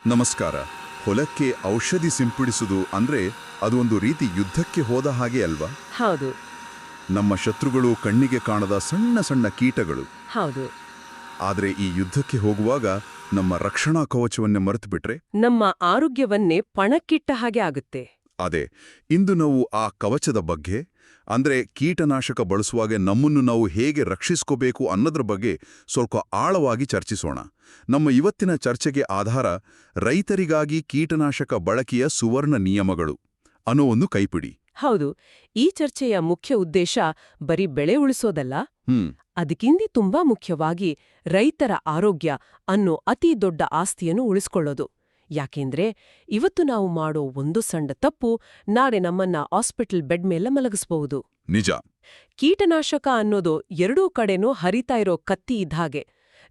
ನಮಸ್ಕಾರ. ಹೊಲಕ್ಕೆ ಔಷಧಿ ಸಿಂಪಡಿಸುವುದು ಅಂದ್ರೆ ಅದು ಒಂದು ರೀತಿ ಯುದ್ಧಕ್ಕೆ ಹೋದ ಹಾಗೆ ಅಲ್ವಾ? ಹೌದು. ನಮ್ಮ ಶತ್ರುಗಳು ಕಣ್ಣಿಗೆ ಕಾಣದ ಸಣ್ಣ ಸಣ್ಣ ಕೀಟಗಳು. ಹೌದು. ಆದ್ರೆ ಈ ಯುದ್ಧಕ್ಕೆ ಹೋಗುವಾಗ ನಮ್ಮ ರಕ್ಷಣಾ ಕವಚವನ್ನೇ ಮರೆತುಬಿಟ್ರೆ ನಮ್ಮ ಆರೋಗ್ಯವನ್ನೇ ಪಣಕ್ಕಿಟ್ಟ ಹಾಗೆ ಆಗುತ್ತೆ. ಅದೇ ಇಂದು ನಾವು ಆ ಕವಚದ ಬಗ್ಗೆ, ಅಂದ್ರೆ ಕೀಟನಾಶಕ ಬಳಸುವಾಗ ನಮ್ಮನ್ನು ನಾವು ಹೇಗೆ ರಕ್ಷಿಸ್ಕೋಬೇಕು ಅನ್ನೋದ್ರ ಬಗ್ಗೆ ಸ್ವಲ್ಪ ಆಳವಾಗಿ ಚರ್ಚಿಸೋಣ. ನಮ್ಮ ಇವತ್ತಿನ ಚರ್ಚೆಗೆ ಆಧಾರ ರೈತರಿಗಾಗಿ ಕೀಟನಾಶಕ ಬಳಕೆಯ ಸುವರ್ಣ ನಿಯಮಗಳು ಅನ್ನೋ ಒಂದು ಕೈಪಿಡಿ. ಹೌದು. ಈ ಚರ್ಚೆಯ ಮುಖ್ಯ ಉದ್ದೇಶ ಬರೀ ಬೆಳೆ ಉಳಿಸೋದಲ್ಲ, ಅದಕ್ಕಿಂತ ತುಂಬಾ ಮುಖ್ಯವಾಗಿ ರೈತರ ಆರೋಗ್ಯ ಅನ್ನೋ ಅತಿ ದೊಡ್ಡ ಆಸ್ತಿಯನ್ನು ಉಳಿಸ್ಕೊಳ್ಳೋದು. ಯಾಕೆಂದ್ರೆ ಇವತ್ತು ನಾವು ಮಾಡೋ ಒಂದು ಸಣ್ಣ ತಪ್ಪು ನಾಳೆ ನಮ್ಮನ್ನ ಹಾಸ್ಪಿಟಲ್ ಬೆಡ್ ಮೇಲೆ ಮಲಗಿಸಬಹುದು. ನಿಜ. ಕೀಟನಾಶಕ ಅನ್ನೋದು ಎರಡೂ ಕಡೆನೂ ಹರಿತಾ ಇರೋ ಕತ್ತಿ ಇದ್ಹಾಗೆ.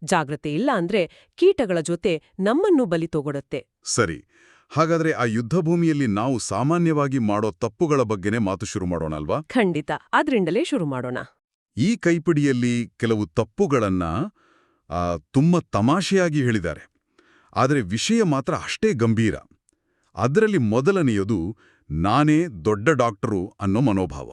ಜಾಗ್ರತೆ ಇಲ್ಲ ಅಂದ್ರೆ ಕೀಟಗಳ ಜೊತೆ ನಮ್ಮನ್ನು ಬಲಿ ತಗೊಡುತ್ತೆ. ಸರಿ. ಹಾಗಾದ್ರೆ ಆ ಯುದ್ಧ ಭೂಮಿಯಲ್ಲಿ ನಾವು ಸಾಮಾನ್ಯವಾಗಿ ಮಾಡೋ ತಪ್ಪುಗಳ ಬಗ್ಗೆನೇ ಮಾತು ಶುರು ಮಾಡೋಣ ಅಲ್ವಾ? ಖಂಡಿತ. ಆದ್ರಿಂದಲೇ ಶುರು ಮಾಡೋಣ. ಈ ಕೈಪಿಡಿಯಲ್ಲಿ ಕೆಲವು ತಪ್ಪುಗಳನ್ನ ತುಂಬ ತಮಾಷೆಯಾಗಿ ಹೇಳಿದ್ದಾರೆ. ಆದರೆ ವಿಷಯ ಮಾತ್ರ ಅಷ್ಟೇ ಗಂಭೀರ. ಅದರಲ್ಲಿ ಮೊದಲನೆಯದು ನಾನೇ ದೊಡ್ಡ ಡಾಕ್ಟರು ಅನ್ನೋ ಮನೋಭಾವ.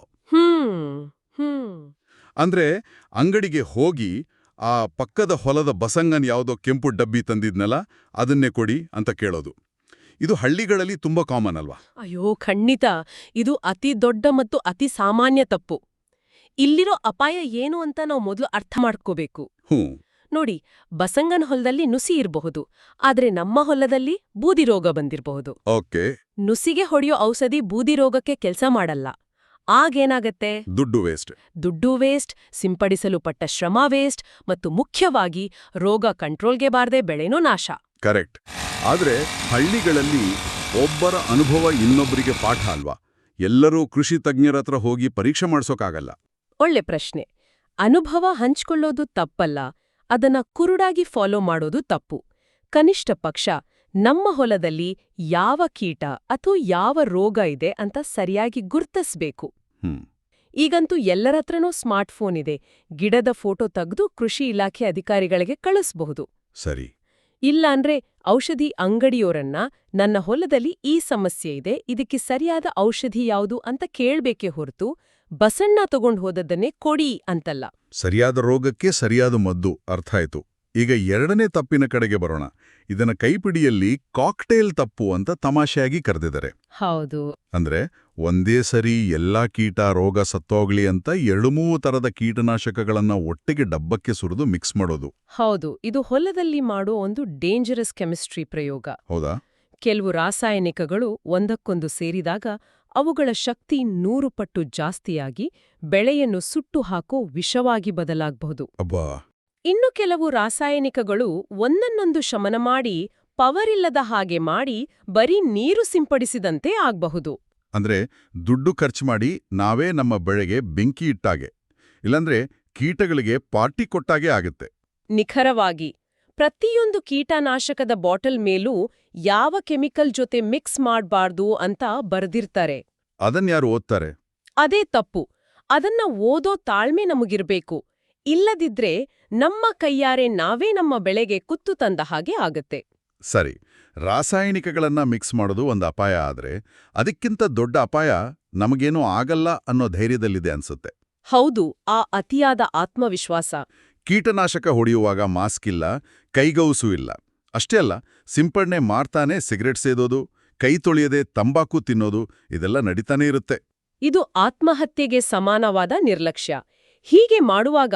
ಅಂದ್ರೆ ಅಂಗಡಿಗೆ ಹೋಗಿ ಆ ಪಕ್ಕದ ಹೊಲದ ಬಸಂಗನ್ ಯಾವುದೋ ಕೆಂಪು ಡಬ್ಬಿ ತಂದಿದ್ನಲ್ಲ ಅದನ್ನೇ ಕೊಡಿ ಅಂತ ಕೇಳೋದು. ಇದು ಹಳ್ಳಿಗಳಲ್ಲಿ ತುಂಬಾ ಕಾಮನ್ ಅಲ್ವಾ? ಅಯ್ಯೋ ಖಂಡಿತ. ಇದು ಅತಿ ದೊಡ್ಡ ಮತ್ತು ಅತಿ ಸಾಮಾನ್ಯ ತಪ್ಪು. ಇಲ್ಲಿರೋ ಅಪಾಯ ಏನು ಅಂತ ನಾವು ಮೊದಲು ಅರ್ಥ ಮಾಡ್ಕೋಬೇಕು. ನೋಡಿ, ಬಸಂಗನ ಹೊಲದಲ್ಲಿ ನುಸಿ ಇರಬಹುದು, ಆದ್ರೆ ನಮ್ಮ ಹೊಲದಲ್ಲಿ ಬೂದಿ ರೋಗ ಬಂದಿರಬಹುದು. ಓಕೆ. ನುಸಿಗೆ ಹೊಡೆಯೋ ಔಷಧಿ ಬೂದಿ ರೋಗಕ್ಕೆ ಕೆಲಸ ಮಾಡಲ್ಲ. ಆಗೇನಾಗತ್ತೆ? ದುಡ್ಡು ವೇಸ್ಟ್, ಸಿಂಪಡಿಸಲು ಪಟ್ಟ ಶ್ರಮ ವೇಸ್ಟ್, ಮತ್ತು ಮುಖ್ಯವಾಗಿ ರೋಗ ಕಂಟ್ರೋಲ್ಗೆ ಬಾರದೆ ಬೆಳೆನೂ ನಾಶ. ಕರೆಕ್ಟ್. ಆದ್ರೆ ಹಳ್ಳಿಗಳಲ್ಲಿ ಒಬ್ಬರ ಅನುಭವ ಇನ್ನೊಬ್ಬರಿಗೆ ಪಾಠ ಅಲ್ವಾ? ಎಲ್ಲರೂ ಕೃಷಿ ತಜ್ಞರ ಹತ್ರ ಹೋಗಿ ಪರೀಕ್ಷೆ ಮಾಡ್ಸೋಕಾಗಲ್ಲ. ಒಳ್ಳೆ ಪ್ರಶ್ನೆ. ಅನುಭವ ಹಂಚ್ಕೊಳ್ಳೋದು ತಪ್ಪಲ್ಲ, ಅದನ್ನ ಕುರುಡಾಗಿ ಫಾಲೋ ಮಾಡೋದು ತಪ್ಪು. ಕನಿಷ್ಠ ಪಕ್ಷ ನಮ್ಮ ಹೊಲದಲ್ಲಿ ಯಾವ ಕೀಟ ಅಥವಾ ಯಾವ ರೋಗ ಇದೆ ಅಂತ ಸರಿಯಾಗಿ ಗುರ್ತಿಸ್ಬೇಕು. ಈಗಂತೂ ಎಲ್ಲರತ್ರನೂ ಸ್ಮಾರ್ಟ್ಫೋನ್ ಇದೆ. ಗಿಡದ ಫೋಟೋ ತೆಗೆದು ಕೃಷಿ ಇಲಾಖೆ ಅಧಿಕಾರಿಗಳಿಗೆ ಕಳಿಸಬಹುದು. ಸರಿ. ಇಲ್ಲಾಂದ್ರೆ ಔಷಧಿ ಅಂಗಡಿಯೋರನ್ನ ನನ್ನ ಹೊಲದಲ್ಲಿ ಈ ಸಮಸ್ಯೆ ಇದೆ, ಇದಕ್ಕೆ ಸರಿಯಾದ ಔಷಧಿ ಯಾವುದು ಅಂತ ಕೇಳ್ಬೇಕೇ ಹೊರತು ಬಸಣ್ಣ ತಗೊಂಡು ಹೋದದ್ದನ್ನೇ ಕೊಡಿ ಅಂತಲ್ಲ. ಸರಿಯಾದ ರೋಗಕ್ಕೆ ಸರಿಯಾದ ಮದ್ದು. ಅರ್ಥ ಆಯ್ತು. ಈಗ ಎರಡನೇ ತಪ್ಪಿನ ಕಡೆಗೆ ಬರೋಣ. ಇದನ್ನ ಕೈಪಿಡಿಯಲ್ಲಿ ಕಾಕ್ಟೇಲ್ ತಪ್ಪು ಅಂತ ತಮಾಷೆಯಾಗಿ ಕರೆದಿದ್ದಾರೆ. ಹೌದು. ಅಂದ್ರೆ ಒಂದೇ ಸರಿ ಎಲ್ಲಾ ಕೀಟ ರೋಗ ಸತ್ತೋಗ್ಲಿ ಅಂತ 2-3 ತರದ ಕೀಟನಾಶಕಗಳನ್ನ ಒಟ್ಟಿಗೆ ಡಬ್ಬಕ್ಕೆ ಸುರಿದು ಮಿಕ್ಸ್ ಮಾಡೋದು. ಹೌದು. ಇದು ಹೊಲದಲ್ಲಿ ಮಾಡೋ ಒಂದು ಡೇಂಜರಸ್ ಕೆಮಿಸ್ಟ್ರಿ ಪ್ರಯೋಗ. ಹೌದಾ? ಕೆಲವು ರಾಸಾಯನಿಕಗಳು ಒಂದಕ್ಕೊಂದು ಸೇರಿದಾಗ ಅವುಗಳ ಶಕ್ತಿ 100 ಪಟ್ಟು ಜಾಸ್ತಿಯಾಗಿ ಬೆಳೆಯನ್ನು ಸುಟ್ಟು ಹಾಕೋ ವಿಷವಾಗಿ ಬದಲಾಗಬಹುದು. ಅಬ್ಬಾ. ಇನ್ನು ಕೆಲವು ರಾಸಾಯನಿಕಗಳು ಒಂದನ್ನೊಂದು ಶಮನ ಮಾಡಿ ಪವರ್ ಇಲ್ಲದ ಹಾಗೆ ಮಾಡಿ ಬರೀ ನೀರು ಸಿಂಪಡಿಸಿದಂತೆ ಆಗ್ಬಹುದು. ಅಂದ್ರೆ ದುಡ್ಡು ಖರ್ಚು ಮಾಡಿ ನಾವೇ ನಮ್ಮ ಬೆಳೆಗೆ ಬೆಂಕಿ ಇಟ್ಟಾಗೆ, ಇಲ್ಲಂದ್ರೆ ಕೀಟಗಳಿಗೆ ಪಾರ್ಟಿ ಕೊಟ್ಟಾಗೆ ಆಗುತ್ತೆ. ನಿಖರವಾಗಿ. ಪ್ರತಿಯೊಂದು ಕೀಟನಾಶಕದ ಬಾಟಲ್ ಮೇಲೂ ಯಾವ ಕೆಮಿಕಲ್ ಜೊತೆ ಮಿಕ್ಸ್ ಮಾಡಬಾರ್ದು ಅಂತ ಬರೆದಿರ್ತಾರೆ. ಅದನ್ಯಾರು ಓದ್ತಾರೆ? ಅದೇ ತಪ್ಪು. ಅದನ್ನ ಓದೋ ತಾಳ್ಮೆ ನಮಗಿರ್ಬೇಕು. ಇಲ್ಲದಿದ್ರೆ ನಮ್ಮ ಕೈಯಾರೆ ನಾವೇ ನಮ್ಮ ಬೆಳೆಗೆ ಕುತ್ತು ತಂದ ಹಾಗೆ ಆಗತ್ತೆ. ಸರಿ. ರಾಸಾಯನಿಕಗಳನ್ನ ಮಿಕ್ಸ್ ಮಾಡೋದು ಒಂದು ಅಪಾಯ ಆದ್ರೆ ಅದಕ್ಕಿಂತ ದೊಡ್ಡ ಅಪಾಯ ನಮಗೇನೂ ಆಗಲ್ಲ ಅನ್ನೋ ಧೈರ್ಯದಲ್ಲಿದೆ ಅನ್ಸುತ್ತೆ. ಹೌದು. ಆ ಅತಿಯಾದ ಆತ್ಮವಿಶ್ವಾಸ. ಕೀಟನಾಶಕ ಹೊಡೆಯುವಾಗ ಮಾಸ್ಕ್ ಇಲ್ಲ, ಕೈಗೌಸು ಇಲ್ಲ. ಅಷ್ಟೇ ಅಲ್ಲ, ಸಿಂಪಡಣೆ ಮಾಡ್ತಾನೆ ಸಿಗರೆಟ್ ಸೇದೋದು, ಕೈ ತೊಳೆಯದೆ ತಂಬಾಕು ತಿನ್ನೋದು, ಇದೆಲ್ಲ ನಡೀತಾನೆ ಇರುತ್ತೆ. ಇದು ಆತ್ಮಹತ್ಯೆಗೆ ಸಮಾನವಾದ ನಿರ್ಲಕ್ಷ್ಯ. ಹೀಗೆ ಮಾಡುವಾಗ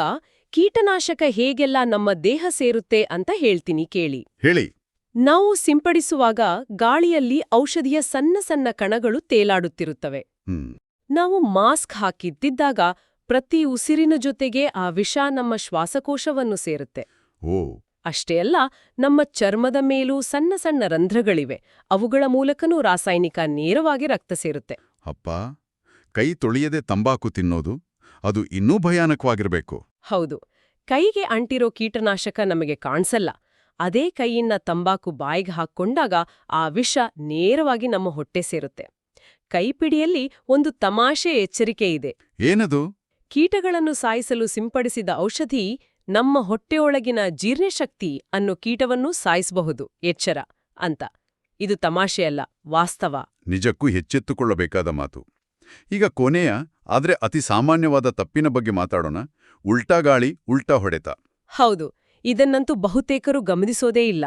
ಕೀಟನಾಶಕ ಹೇಗೆಲ್ಲ ನಮ್ಮ ದೇಹ ಸೇರುತ್ತೆ ಅಂತ ಹೇಳ್ತೀನಿ ಕೇಳಿ. ಹೇಳಿ. ನಾವು ಸಿಂಪಡಿಸುವಾಗ ಗಾಳಿಯಲ್ಲಿ ಔಷಧಿಯ ಸಣ್ಣ ಸಣ್ಣ ಕಣಗಳು ತೇಲಾಡುತ್ತಿರುತ್ತವೆ. ನಾವು ಮಾಸ್ಕ್ ಹಾಕಿದ್ದಾಗ ಪ್ರತಿ ಉಸಿರಿನ ಜೊತೆಗೆ ಆ ವಿಷ ನಮ್ಮ ಶ್ವಾಸಕೋಶವನ್ನು ಸೇರುತ್ತೆ. ಅಷ್ಟೇ ಅಲ್ಲ, ನಮ್ಮ ಚರ್ಮದ ಮೇಲೂ ಸಣ್ಣ ಸಣ್ಣ ರಂಧ್ರಗಳಿವೆ. ಅವುಗಳ ಮೂಲಕನೂ ರಾಸಾಯನಿಕ ನೇರವಾಗಿ ರಕ್ತ ಸೇರುತ್ತೆ. ಅಪ್ಪ, ಕೈ ತೊಳೆಯದೆ ತಂಬಾಕು ತಿನ್ನೋದು, ಅದು ಇನ್ನೂ ಭಯಾನಕವಾಗಿರ್ಬೇಕು. ಹೌದು. ಕೈಗೆ ಅಂಟಿರೋ ಕೀಟನಾಶಕ ನಮಗೆ ಕಾಣಿಸಲ್ಲ. ಅದೇ ಕೈಯಿನ ತಂಬಾಕು ಬಾಯಿಗೆ ಹಾಕ್ಕೊಂಡಾಗ ಆ ವಿಷ ನೇರವಾಗಿ ನಮ್ಮ ಹೊಟ್ಟೆ ಸೇರುತ್ತೆ. ಕೈಪಿಡಿಯಲ್ಲಿ ಒಂದು ತಮಾಷೆ ಎಚ್ಚರಿಕೆ ಇದೆ. ಏನದು? ಕೀಟಗಳನ್ನು ಸಾಯಿಸಲು ಸಿಂಪಡಿಸಿದ ಔಷಧಿ ನಮ್ಮ ಹೊಟ್ಟೆಯೊಳಗಿನ ಜೀರ್ಣಶಕ್ತಿ ಅನ್ನೋ ಕೀಟವನ್ನು ಸಾಯಿಸಬಹುದು. ಎಚ್ಚರ. ಅಂತ. ಇದು ತಮಾಷೆಯಲ್ಲ, ವಾಸ್ತವ. ನಿಜಕ್ಕೂ ಎಚ್ಚೆತ್ತುಕೊಳ್ಳಬೇಕಾದ ಮಾತು. ಈಗ ಕೊನೆಯ ಆದ್ರೆ ಅತಿ ಸಾಮಾನ್ಯವಾದ ತಪ್ಪಿನ ಬಗ್ಗೆ ಮಾತಾಡೋಣ. ಉಲ್ಟಾ ಗಾಳಿ, ಉಲ್ಟಾ ಹೊಡೆತ. ಹೌದು, ಇದನ್ನಂತೂ ಬಹುತೇಕರು ಗಮನಿಸೋದೇ ಇಲ್ಲ.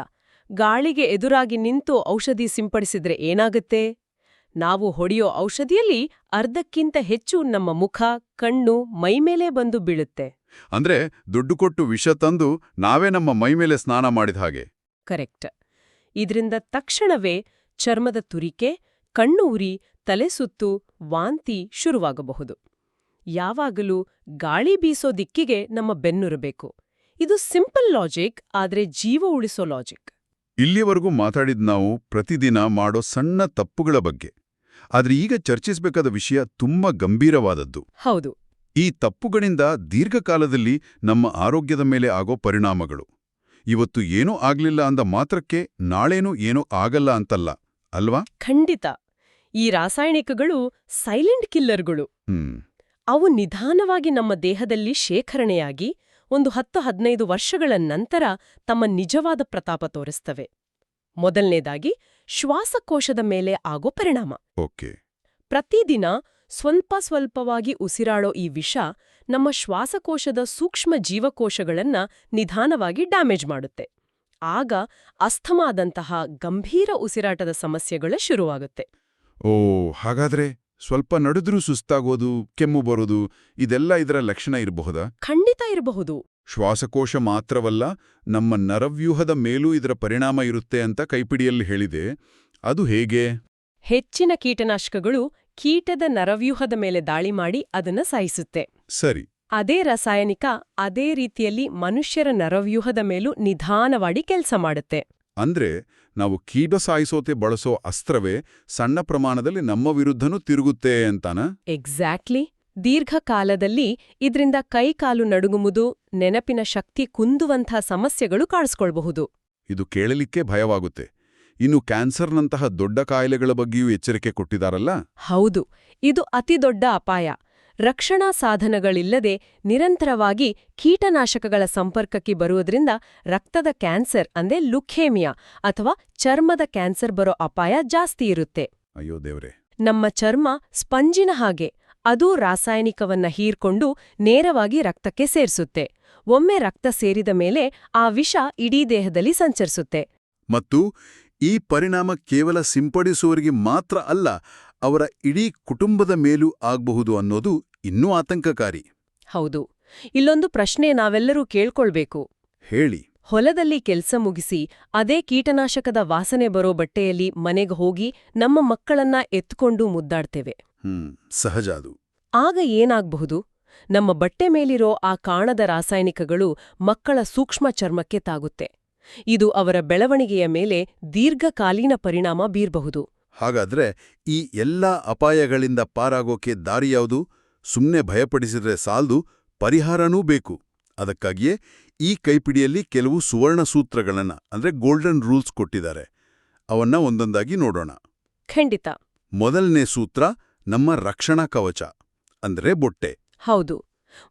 ಗಾಳಿಗೆ ಎದುರಾಗಿ ನಿಂತು ಔಷಧಿ ಸಿಂಪಡಿಸಿದ್ರೆ ಏನಾಗುತ್ತೆ? ನಾವು ಹೊಡೆಯೋ ಔಷಧಿಯಲ್ಲಿ ಅರ್ಧಕ್ಕಿಂತ ಹೆಚ್ಚು ನಮ್ಮ ಮುಖ, ಕಣ್ಣು, ಮೈಮೇಲೆ ಬಂದು ಬೀಳುತ್ತೆ. ಅಂದ್ರೆ ದುಡ್ಡು ಕೊಟ್ಟು ವಿಷ ತಂದು ನಾವೇ ನಮ್ಮ ಮೈಮೇಲೆ ಸ್ನಾನ ಮಾಡಿದ ಹಾಗೆ. ಕರೆಕ್ಟ್. ಇದರಿಂದ ತಕ್ಷಣವೇ ಚರ್ಮದ ತುರಿಕೆ, ಕಣ್ಣು ಉರಿ, ತಲೆಸುತ್ತು, ವಾಂತಿ ಶುರುವಾಗಬಹುದು. ಯಾವಾಗಲೂ ಗಾಳಿ ಬೀಸೋ ದಿಕ್ಕಿಗೆ ನಮ್ಮ ಬೆನ್ನುರಬೇಕು. ಇದು ಸಿಂಪಲ್ ಲಾಜಿಕ್, ಆದ್ರೆ ಜೀವ ಉಳಿಸೋ ಲಾಜಿಕ್. ಇಲ್ಲಿಯವರೆಗೂ ಮಾತಾಡಿದ್ ನಾವು ಪ್ರತಿದಿನ ಮಾಡೋ ಸಣ್ಣ ತಪ್ಪುಗಳ ಬಗ್ಗೆ. ಆದ್ರೆ ಈಗ ಚರ್ಚಿಸಬೇಕಾದ ವಿಷಯ ತುಂಬಾ ಗಂಭೀರವಾದದ್ದು. ಹೌದು. ಈ ತಪ್ಪುಗಳಿಂದ ದೀರ್ಘಕಾಲದಲ್ಲಿ ನಮ್ಮ ಆರೋಗ್ಯದ ಮೇಲೆ ಆಗೋ ಪರಿಣಾಮಗಳು. ಇವತ್ತು ಏನೂ ಆಗ್ಲಿಲ್ಲ ಅಂದ ಮಾತ್ರಕ್ಕೆ ನಾಳೇನೂ ಏನೂ ಆಗಲ್ಲ ಅಂತಲ್ಲ, ಅಲ್ವಾ? ಖಂಡಿತ. ಈ ರಾಸಾಯನಿಕಗಳು ಸೈಲೆಂಟ್ ಕಿಲ್ಲರ್ಗಳು. ಅವು ನಿಧಾನವಾಗಿ ನಮ್ಮ ದೇಹದಲ್ಲಿ ಶೇಖರಣೆಯಾಗಿ ಒಂದು 10-15 ವರ್ಷಗಳ ನಂತರ ತಮ್ಮ ನಿಜವಾದ ಪ್ರತಾಪ ತೋರಿಸ್ತವೆ. ಮೊದಲನೇದಾಗಿ ಶ್ವಾಸಕೋಶದ ಮೇಲೆ ಆಗೋ ಪರಿಣಾಮ. ಓಕೆ. ಪ್ರತಿದಿನ ಸ್ವಲ್ಪವಾಗಿ ಉಸಿರಾಡೋ ಈ ವಿಷ ನಮ್ಮ ಶ್ವಾಸಕೋಶದ ಸೂಕ್ಷ್ಮ ಜೀವಕೋಶಗಳನ್ನ ನಿಧಾನವಾಗಿ ಡ್ಯಾಮೇಜ್ ಮಾಡುತ್ತೆ. ಆಗ ಅಸ್ಥಮಾದಂತಹ ಗಂಭೀರ ಉಸಿರಾಟದ ಸಮಸ್ಯೆಗಳು ಶುರುವಾಗುತ್ತೆ. ಓ, ಹಾಗಾದ್ರೆ ಸ್ವಲ್ಪ ನಡೆದ್ರೂ ಸುಸ್ತಾಗೋದು, ಕೆಮ್ಮು ಬರೋದು, ಇದೆಲ್ಲ ಇದರ ಲಕ್ಷಣ ಇರಬಹುದಾ? ಖಂಡಿತ ಇರಬಹುದು. ಶ್ವಾಸಕೋಶ ಮಾತ್ರವಲ್ಲ, ನಮ್ಮ ನರವ್ಯೂಹದ ಮೇಲೂ ಇದರ ಪರಿಣಾಮ ಇರುತ್ತೆ ಅಂತ ಕೈಪಿಡಿಯಲ್ಲಿ ಹೇಳಿದೆ. ಅದು ಹೇಗೆ? ಹೆಚ್ಚಿನ ಕೀಟನಾಶಕಗಳು ಕೀಟದ ನರವ್ಯೂಹದ ಮೇಲೆ ದಾಳಿ ಮಾಡಿ ಅದನ್ನ ಸಾಯಿಸುತ್ತೆ. ಸರಿ. ಅದೇ ರಾಸಾಯನಿಕ ಅದೇ ರೀತಿಯಲ್ಲಿ ಮನುಷ್ಯರ ನರವ್ಯೂಹದ ಮೇಲೂ ನಿಧಾನವಾಗಿ ಕೆಲಸ ಮಾಡುತ್ತೆ. ಅಂದ್ರೆ ನಾವು ಕೀಟ ಸಾಯಿಸೋತೆ ಬಳಸೋ ಅಸ್ತ್ರವೇ ಸಣ್ಣ ಪ್ರಮಾಣದಲ್ಲಿ ನಮ್ಮ ವಿರುದ್ಧನೂ ತಿರುಗುತ್ತೆ ಅಂತಾನ? ಎಕ್ಸಾಕ್ಟ್ಲಿ. ದೀರ್ಘಕಾಲದಲ್ಲಿ ಇದ್ರಿಂದ ಕೈಕಾಲು ನಡುಗುವುದು, ನೆನಪಿನ ಶಕ್ತಿ ಕುಂದುವಂಥ ಸಮಸ್ಯೆಗಳು ಕಾಣಿಸ್ಕೊಳ್ಬಹುದು. ಇದು ಕೇಳಲಿಕ್ಕೆ ಭಯವಾಗುತ್ತೆ. ಇನ್ನು ಕ್ಯಾನ್ಸರ್ನಂತಹ ದೊಡ್ಡ ಕಾಯಿಲೆಗಳ ಬಗ್ಗೆಯೂ ಎಚ್ಚರಿಕೆ ಕೊಟ್ಟಿದಾರಲ್ಲ? ಹೌದು, ಇದು ಅತಿದೊಡ್ಡ ಅಪಾಯ. ರಕ್ಷಣಾ ಸಾಧನಗಳಿಲ್ಲದೆ ನಿರಂತರವಾಗಿ ಕೀಟನಾಶಕಗಳ ಸಂಪರ್ಕಕ್ಕೆ ಬರುವುದರಿಂದ ರಕ್ತದ ಕ್ಯಾನ್ಸರ್ ಅಂದ್ರೆ ಲುಕೇಮಿಯಾ ಅಥವಾ ಚರ್ಮದ ಕ್ಯಾನ್ಸರ್ ಬರೋ ಅಪಾಯ ಜಾಸ್ತಿ ಇರುತ್ತೆ. ಅಯ್ಯೋ ದೇವ್ರೆ. ನಮ್ಮ ಚರ್ಮ ಸ್ಪಂಜಿನ ಹಾಗೆ, ಅದು ರಾಸಾಯನಿಕವನ್ನ ಹೀರ್ಕೊಂಡು ನೇರವಾಗಿ ರಕ್ತಕ್ಕೆ ಸೇರಿಸುತ್ತೆ. ಒಮ್ಮೆ ರಕ್ತ ಸೇರಿದ ಮೇಲೆ ಆ ವಿಷ ಇಡೀ ದೇಹದಲ್ಲಿ ಸಂಚರಿಸುತ್ತೆ. ಮತ್ತು ಈ ಪರಿಣಾಮ ಕೇವಲ ಸಿಂಪಡಿಸುವವರಿಗೆ ಮಾತ್ರ ಅಲ್ಲ, ಅವರ ಇಡೀ ಕುಟುಂಬದ ಮೇಲೂ ಆಗಬಹುದು ಅನ್ನೋದು ಇನ್ನೂ ಆತಂಕಕಾರಿ. ಹೌದು. ಇಲ್ಲೊಂದು ಪ್ರಶ್ನೆ ನಾವೆಲ್ಲರೂ ಕೇಳ್ಕೊಳ್ಬೇಕು. ಹೇಳಿ. ಹೊಲದಲ್ಲಿ ಕೆಲ್ಸ ಮುಗಿಸಿ ಅದೇ ಕೀಟನಾಶಕದ ವಾಸನೆ ಬರೋ ಬಟ್ಟೆಯಲ್ಲಿ ಮನೆಗೆ ಹೋಗಿ ನಮ್ಮ ಮಕ್ಕಳನ್ನ ಎತ್ಕೊಂಡು ಮುದ್ದಾಡ್ತೇವೆ. ಸಹಜ ಅದು. ಆಗ ಏನಾಗ್ಬಹುದು? ನಮ್ಮ ಬಟ್ಟೆ ಮೇಲಿರೋ ಆ ಕಾಣದ ರಾಸಾಯನಿಕಗಳು ಮಕ್ಕಳ ಸೂಕ್ಷ್ಮ ಚರ್ಮಕ್ಕೆ ತಾಗುತ್ತೆ. ಇದು ಅವರ ಬೆಳವಣಿಗೆಯ ಮೇಲೆ ದೀರ್ಘಕಾಲೀನ ಪರಿಣಾಮ ಬೀರಬಹುದು. ಹಾಗಾದ್ರೆ ಈ ಎಲ್ಲಾ ಅಪಾಯಗಳಿಂದ ಪಾರಾಗೋಕೆ ದಾರಿ ಯಾವುದು? ಸುಮ್ನೆ ಭಯಪಡಿಸಿದ್ರೆ ಸಾಲ್ದು, ಪರಿಹಾರನೂ ಬೇಕು. ಅದಕ್ಕಾಗಿಯೇ ಈ ಕೈಪಿಡಿಯಲ್ಲಿ ಕೆಲವು ಸುವರ್ಣ ಸೂತ್ರಗಳನ್ನ ಅಂದ್ರೆ ಗೋಲ್ಡನ್ ರೂಲ್ಸ್ ಕೊಟ್ಟಿದ್ದಾರೆ. ಅವನ್ನ ಒಂದೊಂದಾಗಿ ನೋಡೋಣ. ಖಂಡಿತ. ಮೊದಲನೇ ಸೂತ್ರ ನಮ್ಮ ರಕ್ಷಣಾ ಕವಚ ಅಂದ್ರೆ ಬೊಟ್ಟೆ. ಹೌದು.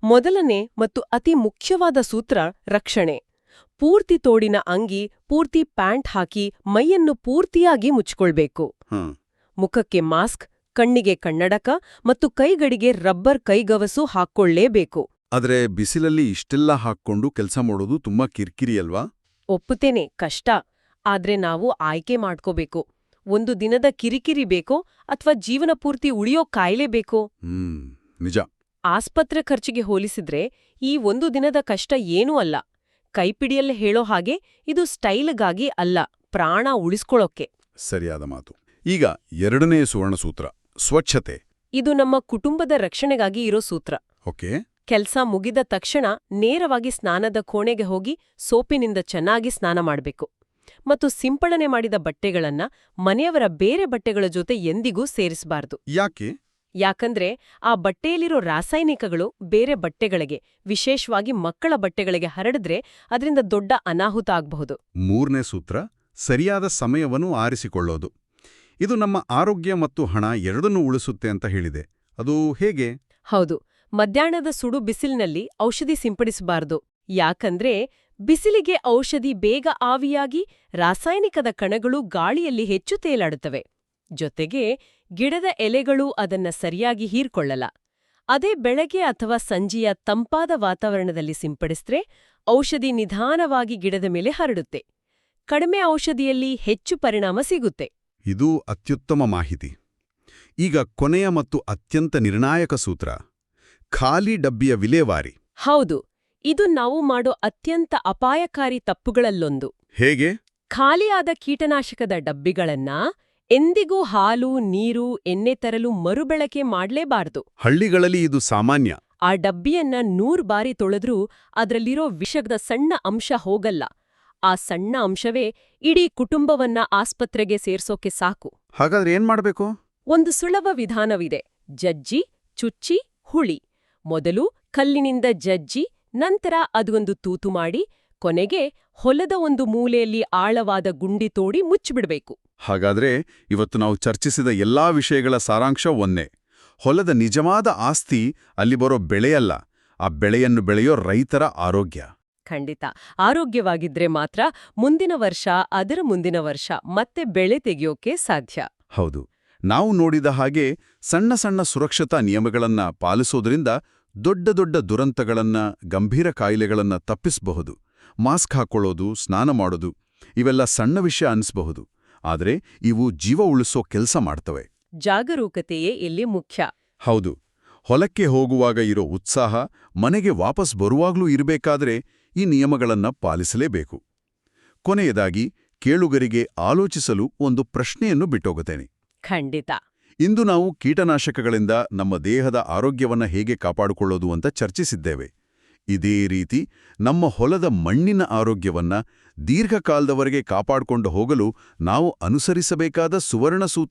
ಮೊದಲನೇ ಮತ್ತು ಅತಿ ಮುಖ್ಯವಾದ ಸೂತ್ರ ರಕ್ಷಣೆ. ಪೂರ್ತಿ ತೋಡಿನ ಅಂಗಿ, ಪೂರ್ತಿ ಪ್ಯಾಂಟ್ ಹಾಕಿ ಮೈಯನ್ನು ಪೂರ್ತಿಯಾಗಿ ಮುಚ್ಕೊಳ್ಬೇಕು. ಮುಖಕ್ಕೆ ಮಾಸ್ಕ್, ಕಣ್ಣಿಗೆ ಕನ್ನಡಕ ಮತ್ತು ಕೈಗಳಿಗೆ ರಬ್ಬರ್ ಕೈಗವಸು ಹಾಕ್ಕೊಳ್ಳೇಬೇಕು. ಆದ್ರೆ ಬಿಸಿಲಲ್ಲಿ ಇಷ್ಟೆಲ್ಲ ಹಾಕ್ಕೊಂಡು ಕೆಲಸ ಮಾಡೋದು ತುಂಬಾ ಕಿರಿಕಿರಿ ಅಲ್ವಾ? ಒಪ್ಪುತ್ತೇನೆ, ಕಷ್ಟ. ಆದ್ರೆ ನಾವು ಆಯ್ಕೆ ಮಾಡ್ಕೋಬೇಕು. ಒಂದು ದಿನದ ಕಿರಿಕಿರಿ ಬೇಕೋ ಅಥವಾ ಜೀವನ ಪೂರ್ತಿ ಉಳಿಯೋ ಕಾಯಿಲೆ ಬೇಕೋ? ನಿಜ. ಆಸ್ಪತ್ರೆ ಖರ್ಚಿಗೆ ಹೋಲಿಸಿದ್ರೆ ಈ ಒಂದು ದಿನದ ಕಷ್ಟ ಏನೂ ಅಲ್ಲ. ಕೈಪಿಡಿಯಲ್ಲಿ ಹೇಳೋ ಹಾಗೆ ಇದು ಸ್ಟೈಲ್ಗಾಗಿ ಅಲ್ಲ, ಪ್ರಾಣ ಉಳಿಸ್ಕೊಳ್ಳೋಕೆ. ಸರಿಯಾದ ಮಾತು. ಈಗ ಎರಡನೇ ಸುವರ್ಣಸೂತ್ರ ಸ್ವಚ್ಛತೆ. ಇದು ನಮ್ಮ ಕುಟುಂಬದ ರಕ್ಷಣೆಗಾಗಿ ಇರೋ ಸೂತ್ರ. ಓಕೆ. ಕೆಲ್ಸ ಮುಗಿದ ತಕ್ಷಣ ನೇರವಾಗಿ ಸ್ನಾನದ ಕೋಣೆಗೆ ಹೋಗಿ ಸೋಪಿನಿಂದ ಚೆನ್ನಾಗಿ ಸ್ನಾನ ಮಾಡಬೇಕು. ಮತ್ತು ಸಿಂಪಡಣೆ ಮಾಡಿದ ಬಟ್ಟೆಗಳನ್ನ ಮನೆಯವರ ಬೇರೆ ಬಟ್ಟೆಗಳ ಜೊತೆ ಎಂದಿಗೂ ಸೇರಿಸಬಾರದು. ಯಾಕೆ? ಯಾಕಂದ್ರೆ ಆ ಬಟ್ಟೆಯಲ್ಲಿರೋ ರಾಸಾಯನಿಕಗಳು ಬೇರೆ ಬಟ್ಟೆಗಳಿಗೆ, ವಿಶೇಷವಾಗಿ ಮಕ್ಕಳ ಬಟ್ಟೆಗಳಿಗೆ ಹರಡಿದ್ರೆ ಅದರಿಂದ ದೊಡ್ಡ ಅನಾಹುತ ಆಗಬಹುದು. ಮೂರನೇ ಸೂತ್ರ ಸರಿಯಾದ ಸಮಯವನ್ನು ಆರಿಸಿಕೊಳ್ಳೋದು. ಇದು ನಮ್ಮ ಆರೋಗ್ಯ ಮತ್ತು ಹಣ ಎರಡನ್ನೂ ಉಳಿಸುತ್ತೆ ಅಂತ ಹೇಳಿದೆ. ಅದು ಹೇಗೆ? ಹೌದು. ಮಧ್ಯಾಹ್ನದ ಸುಡು ಬಿಸಿಲಿನಲ್ಲಿ ಔಷಧಿ ಸಿಂಪಡಿಸಬಾರದು. ಯಾಕಂದ್ರೆ ಬಿಸಿಲಿಗೆ ಔಷಧಿ ಬೇಗ ಆವಿಯಾಗಿ ರಾಸಾಯನಿಕದ ಕಣಗಳು ಗಾಳಿಯಲ್ಲಿ ಹೆಚ್ಚು ತೇಲಾಡುತ್ತವೆ. ಜೊತೆಗೆ ಗಿಡದ ಎಲೆಗಳು ಅದನ್ನ ಸರಿಯಾಗಿ ಹೀರ್ಕೊಳ್ಳಲ್ಲ. ಅದೇ ಬೆಳಗ್ಗೆ ಅಥವಾ ಸಂಜೆಯ ತಂಪಾದ ವಾತಾವರಣದಲ್ಲಿ ಸಿಂಪಡಿಸಿದ್ರೆ ಔಷಧಿ ನಿಧಾನವಾಗಿ ಗಿಡದ ಮೇಲೆ ಹರಡುತ್ತೆ. ಕಡಿಮೆ ಔಷಧಿಯಲ್ಲಿ ಹೆಚ್ಚು ಪರಿಣಾಮ ಸಿಗುತ್ತೆ. ಇದು ಅತ್ಯುತ್ತಮ ಮಾಹಿತಿ. ಈಗ ಕೊನೆಯ ಮತ್ತು ಅತ್ಯಂತ ನಿರ್ಣಾಯಕ ಸೂತ್ರ: ಖಾಲಿ ಡಬ್ಬಿಯ ವಿಲೇವಾರಿ. ಹೌದು, ಇದು ನಾವು ಮಾಡೋ ಅತ್ಯಂತ ಅಪಾಯಕಾರಿ ತಪ್ಪುಗಳಲ್ಲೊಂದು. ಹೇಗೆ? ಖಾಲಿಯಾದ ಕೀಟನಾಶಕದ ಡಬ್ಬಿಗಳನ್ನ ಎಂದಿಗೂ ಹಾಲು, ನೀರು, ಎಣ್ಣೆ ತರಲು ಮರುಬಳಕೆ ಮಾಡ್ಲೇಬಾರ್ದು. ಹಳ್ಳಿಗಳಲ್ಲಿ ಇದು ಸಾಮಾನ್ಯ. ಆ ಡಬ್ಬಿಯನ್ನ 100 ಬಾರಿ ತೊಳೆದ್ರೂ ಅದ್ರಲ್ಲಿರೋ ವಿಷದ ಸಣ್ಣ ಅಂಶ ಹೋಗಲ್ಲ. ಆ ಸಣ್ಣ ಅಂಶವೇ ಇಡೀ ಕುಟುಂಬವನ್ನ ಆಸ್ಪತ್ರೆಗೆ ಸೇರ್ಸೋಕೆ ಸಾಕು. ಹಾಗಾದ್ರೆ ಏನ್ ಮಾಡ್ಬೇಕು? ಒಂದು ಸುಲಭ ವಿಧಾನವಿದೆ: ಜಜ್ಜಿ, ಚುಚ್ಚಿ, ಹುಳಿ. ಮೊದಲು ಕಲ್ಲಿನಿಂದ ಜಜ್ಜಿ, ನಂತರ ಅದೊಂದು ತೂತು ಮಾಡಿ, ಕೊನೆಗೆ ಹೊಲದ ಒಂದು ಮೂಲೆಯಲ್ಲಿ ಆಳವಾದ ಗುಂಡಿ ತೋಡಿ ಮುಚ್ಚಿಬಿಡ್ಬೇಕು. ಹಾಗಾದ್ರೆ ಇವತ್ತು ನಾವು ಚರ್ಚಿಸಿದ ಎಲ್ಲಾ ವಿಷಯಗಳ ಸಾರಾಂಶ ಒಂದೇ: ಹೊಲದ ನಿಜವಾದ ಆಸ್ತಿ ಅಲ್ಲಿ ಬರೋ ಬೆಳೆಯಲ್ಲ, ಆ ಬೆಳೆಯನ್ನು ಬೆಳೆಯೋ ರೈತರ ಆರೋಗ್ಯ. ಖಂಡಿತ. ಆರೋಗ್ಯವಾಗಿದ್ರೆ ಮಾತ್ರ ಮುಂದಿನ ವರ್ಷ, ಅದರ ಮುಂದಿನ ವರ್ಷ ಮತ್ತೆ ಬೆಳೆ ತೆಗೆಯೋಕೆ ಸಾಧ್ಯ. ಹೌದು, ನಾವು ನೋಡಿದ ಹಾಗೆ ಸಣ್ಣ ಸಣ್ಣ ಸುರಕ್ಷತಾ ನಿಯಮಗಳನ್ನ ಪಾಲಿಸೋದ್ರಿಂದ ದೊಡ್ಡ ದೊಡ್ಡ ದುರಂತಗಳನ್ನ, ಗಂಭೀರ ಕಾಯಿಲೆಗಳನ್ನ ತಪ್ಪಿಸಬಹುದು. ಮಾಸ್ಕ್ ಹಾಕೊಳ್ಳೋದು, ಸ್ನಾನ ಮಾಡೋದು, ಇವೆಲ್ಲ ಸಣ್ಣ ವಿಷಯ ಅನಿಸಬಹುದು, ಆದರೆ ಇವು ಜೀವ ಉಳಿಸೋ ಕೆಲಸ ಮಾಡ್ತವೆ. ಜಾಗರೂಕತೆಯೇ ಇಲ್ಲಿ ಮುಖ್ಯ. ಹೌದು, ಹೊಲಕ್ಕೆ ಹೋಗುವಾಗ ಇರೋ ಉತ್ಸಾಹ ಮನೆಗೆ ವಾಪಸ್ ಬರುವಾಗ್ಲೂ ಇರಬೇಕಾದ್ರೆ ಈ ನಿಯಮಗಳನ್ನ ಪಾಲಿಸಲೇಬೇಕು. ಕೊನೆಯದಾಗಿ ಕೇಳುಗರಿಗೆ ಆಲೋಚಿಸಲು ಒಂದು ಪ್ರಶ್ನೆಯನ್ನು ಬಿಟ್ಟೋಗುತ್ತೇನೆ. ಖಂಡಿತ. ಇಂದು ನಾವು ಕೀಟನಾಶಕಗಳಿಂದ ನಮ್ಮ ದೇಹದ ಆರೋಗ್ಯವನ್ನ ಹೇಗೆ ಕಾಪಾಡಿಕೊಳ್ಳೋದು ಅಂತ ಚರ್ಚಿಸಿದ್ದೇವೆ. ಇದೇ ರೀತಿ ನಮ್ಮ ಹೊಲದ ಮಣ್ಣಿನ ಆರೋಗ್ಯವನ್ನ ದೀರ್ಘಕಾಲದವರೆಗೆ ಕಾಪಾಡಿಕೊಂಡು ಹೋಗಲು ನಾವು ಅನುಸರಿಸಬೇಕಾದ ಸುವರ್ಣ ಸೂತ್ರ